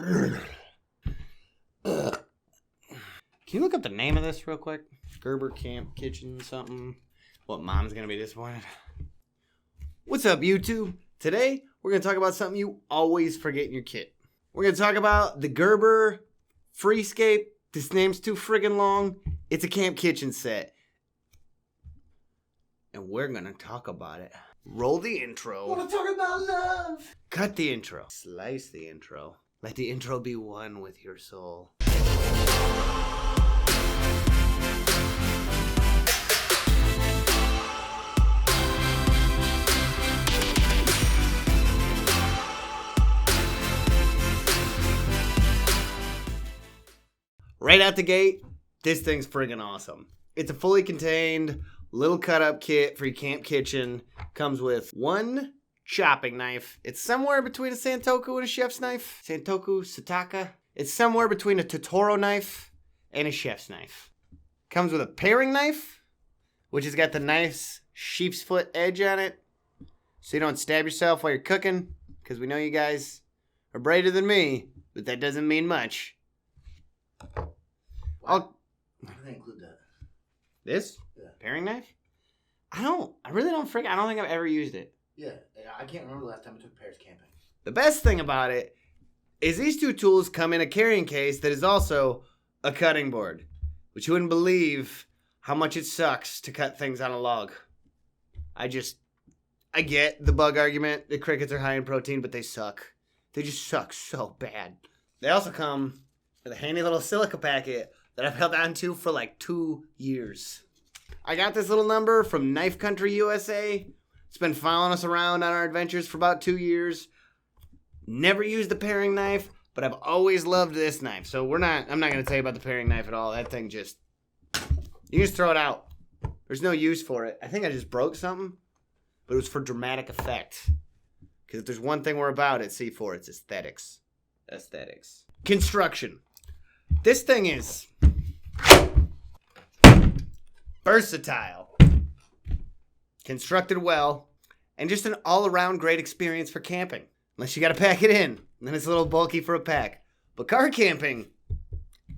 Can you look up the name of this real quick? Gerber Camp Kitchen something. What, mom's gonna be disappointed? What's up, YouTube? Today, we're gonna talk about something you always forget in your kit. We're gonna talk about the Gerber Freescape. This name's too friggin' long. It's a camp kitchen set. And we're gonna talk about it. Roll the intro. Wanna talk about love? Cut the intro. Slice the intro. Let the intro be one with your soul. Right out the gate, this thing's friggin' awesome. It's a fully contained little cut-up kit for your camp kitchen. Comes with one chopping knife. It's somewhere between a Santoku and a chef's knife. Santoku, Sataka. It's somewhere between a Totoro knife and a chef's knife. Comes with a paring knife, which has got the nice sheep's foot edge on it, so you don't stab yourself while you're cooking, because we know you guys are braver than me, but that doesn't mean much. Why do they include that? This? Yeah. Paring knife? I don't think I've ever used it. Yeah, I can't remember the last time I took pears camping. The best thing about it is these two tools come in a carrying case that is also a cutting board, which you wouldn't believe how much it sucks to cut things on a log. I get the bug argument. The crickets are high in protein, but they suck. They just suck so bad. They also come with a handy little silica packet that I've held on to for like 2 years. I got this little number from Knife Country USA. It's been following us around on our adventures for about 2 years. Never used the paring knife, but I've always loved this knife. So I'm not going to tell you about the paring knife at all. That thing you just throw it out. There's no use for it. I think I just broke something, but it was for dramatic effect. Because if there's one thing we're about at C4, it's aesthetics. Aesthetics. Construction. This thing is versatile, constructed well, and just an all-around great experience for camping. Unless you gotta pack it in, then it's a little bulky for a pack. But car camping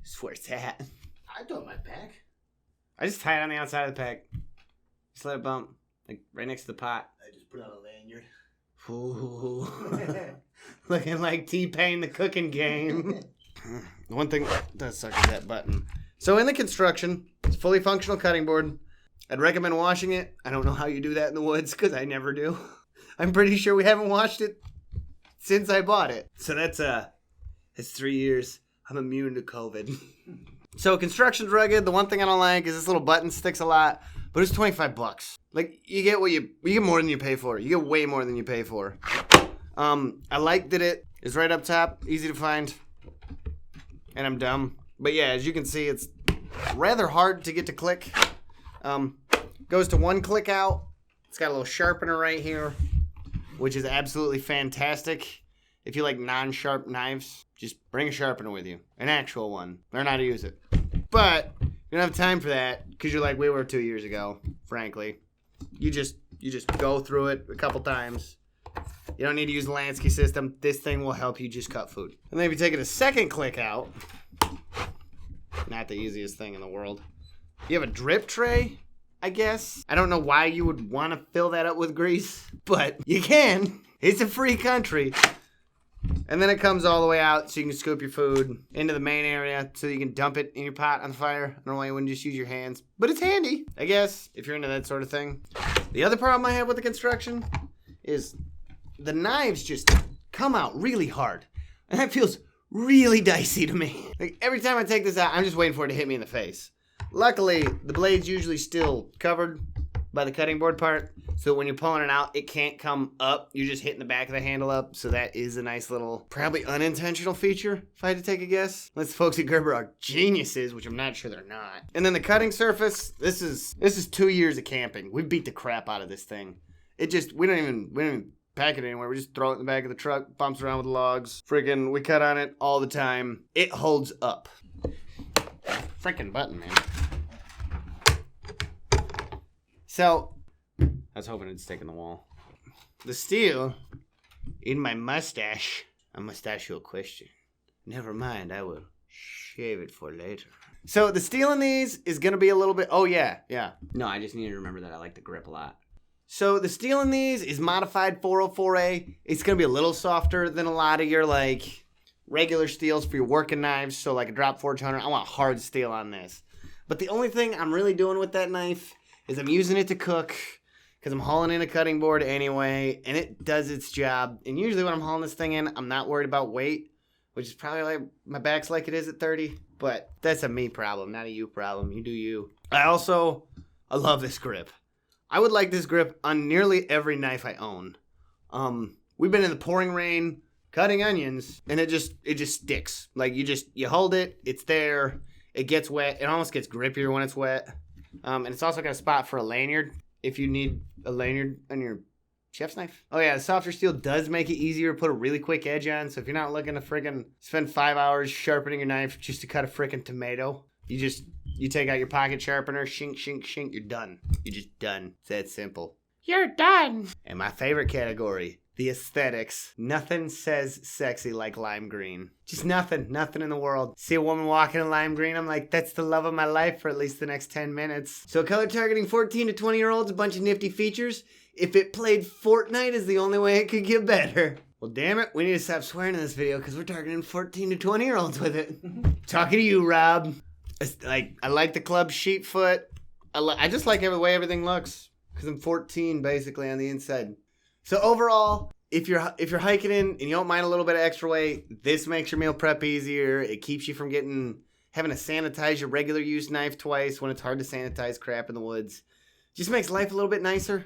is where it's at. I don't my pack. I just tie it on the outside of the pack. Just let it bump, like right next to the pot. I just put on a lanyard. Ooh. Looking like T-Pain the cooking game. The one thing that does suck is that button. So in the construction, it's a fully functional cutting board. I'd recommend washing it. I don't know how you do that in the woods, because I never do. I'm pretty sure we haven't washed it since I bought it. So that's 3 years. I'm immune to COVID. So construction's rugged. The one thing I don't like is this little button sticks a lot, but it's $25. Like, you get you get more than you pay for. You get way more than you pay for. I like that it is right up top, easy to find. And I'm dumb. But yeah, as you can see, it's rather hard to get to click. Goes to one click out. It's got a little sharpener right here, which is absolutely fantastic. If you like non-sharp knives, just bring a sharpener with you. An actual one. Learn how to use it. But you don't have time for that because you're like we were 2 years ago, frankly. You just go through it a couple times. You don't need to use the Lansky system. This thing will help you just cut food. And then if you take it a second click out, not the easiest thing in the world. You have a drip tray, I guess. I don't know why you would want to fill that up with grease, but you can. It's a free country. And then it comes all the way out so you can scoop your food into the main area so you can dump it in your pot on the fire. I don't know why you wouldn't just use your hands, but it's handy, I guess, if you're into that sort of thing. The other problem I have with the construction is the knives just come out really hard. And that feels really dicey to me. Like, every time I take this out, I'm just waiting for it to hit me in the face. Luckily, the blade's usually still covered by the cutting board part, so when you're pulling it out, it can't come up. You're just hitting the back of the handle up, so that is a nice little, probably unintentional feature, if I had to take a guess. Unless the folks at Gerber are geniuses, which I'm not sure they're not. And then the cutting surface, this is 2 years of camping. We beat the crap out of this thing. We don't even pack it anywhere. We just throw it in the back of the truck, bumps around with the logs. Freaking, we cut on it all the time. It holds up. Freaking button, man. So, I was hoping it'd stick in the wall. The steel in my mustache, a mustachio question. Never mind, I will shave it for later. So the steel in these is going to be a little bit... Oh, yeah. No, I just need to remember that I like the grip a lot. So the steel in these is modified 404A. It's going to be a little softer than a lot of your, like, regular steels for your working knives. So, like a Drop Forge Hunter, I want hard steel on this. But the only thing I'm really doing with that knife is I'm using it to cook because I'm hauling in a cutting board anyway, and it does its job. And usually when I'm hauling this thing in, I'm not worried about weight, which is probably like my back's like it is at 30. But that's a me problem, not a you problem. You do you. I love this grip. I would like this grip on nearly every knife I own. We've been in the pouring rain cutting onions, and it just sticks. Like you hold it, it's there, it gets wet. It almost gets grippier when it's wet. And it's also got a spot for a lanyard if you need a lanyard on your chef's knife. Oh yeah, the softer steel does make it easier to put a really quick edge on. So if you're not looking to friggin' spend 5 hours sharpening your knife just to cut a frickin' tomato, you take out your pocket sharpener, shink, shink, shink, you're done. You're just done. It's that simple. You're done. And my favorite category, the aesthetics. Nothing says sexy like lime green. Just nothing in the world. See a woman walking in lime green, I'm like, that's the love of my life for at least the next 10 minutes. So color targeting 14 to 20 year olds, a bunch of nifty features. If it played Fortnite is the only way it could get better. Well, damn it, we need to stop swearing in this video because we're targeting 14 to 20 year olds with it. Talking to you, Rob. I like the club sheep foot. I just like the way everything looks because I'm 14 basically on the inside. So overall, if you're hiking in and you don't mind a little bit of extra weight, this makes your meal prep easier. It keeps you from having to sanitize your regular use knife twice when it's hard to sanitize crap in the woods. Just makes life a little bit nicer.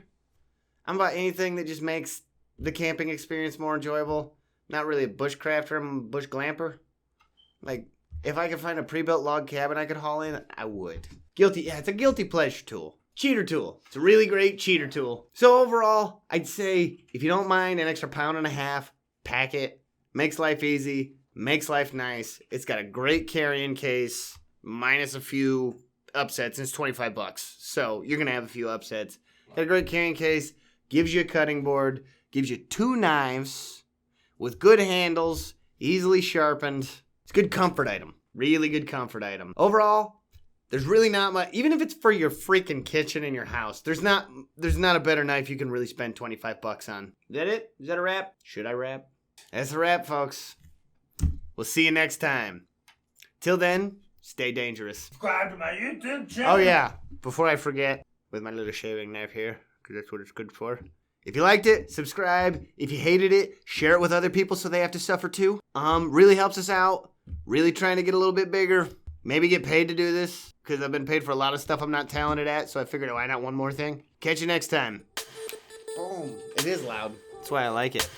I'm about anything that just makes the camping experience more enjoyable. Not really a bushcrafter, I'm a bush glamper. Like, if I could find a pre-built log cabin I could haul in, I would. It's a guilty pleasure tool. Cheater tool. It's a really great cheater tool. So overall, I'd say if you don't mind an extra pound and a half, pack it. Makes life easy. Makes life nice. It's got a great carrying case, minus a few upsets, and it's $25. So you're going to have a few upsets. Got a great carrying case. Gives you a cutting board. Gives you 2 knives with good handles, easily sharpened. It's a good comfort item. Really good comfort item. Overall, there's really not much. Even if it's for your freaking kitchen in your house, there's not a better knife you can really spend $25 on. Is that it? Is that a wrap? Should I wrap? That's a wrap, folks. We'll see you next time. Till then, stay dangerous. Subscribe to my YouTube channel. Oh yeah, before I forget, with my little shaving knife here, because that's what it's good for. If you liked it, subscribe. If you hated it, share it with other people so they have to suffer too. Really helps us out. Really trying to get a little bit bigger. Maybe get paid to do this, because I've been paid for a lot of stuff I'm not talented at, so I figured why not one more thing. Catch you next time. Boom. It is loud. That's why I like it.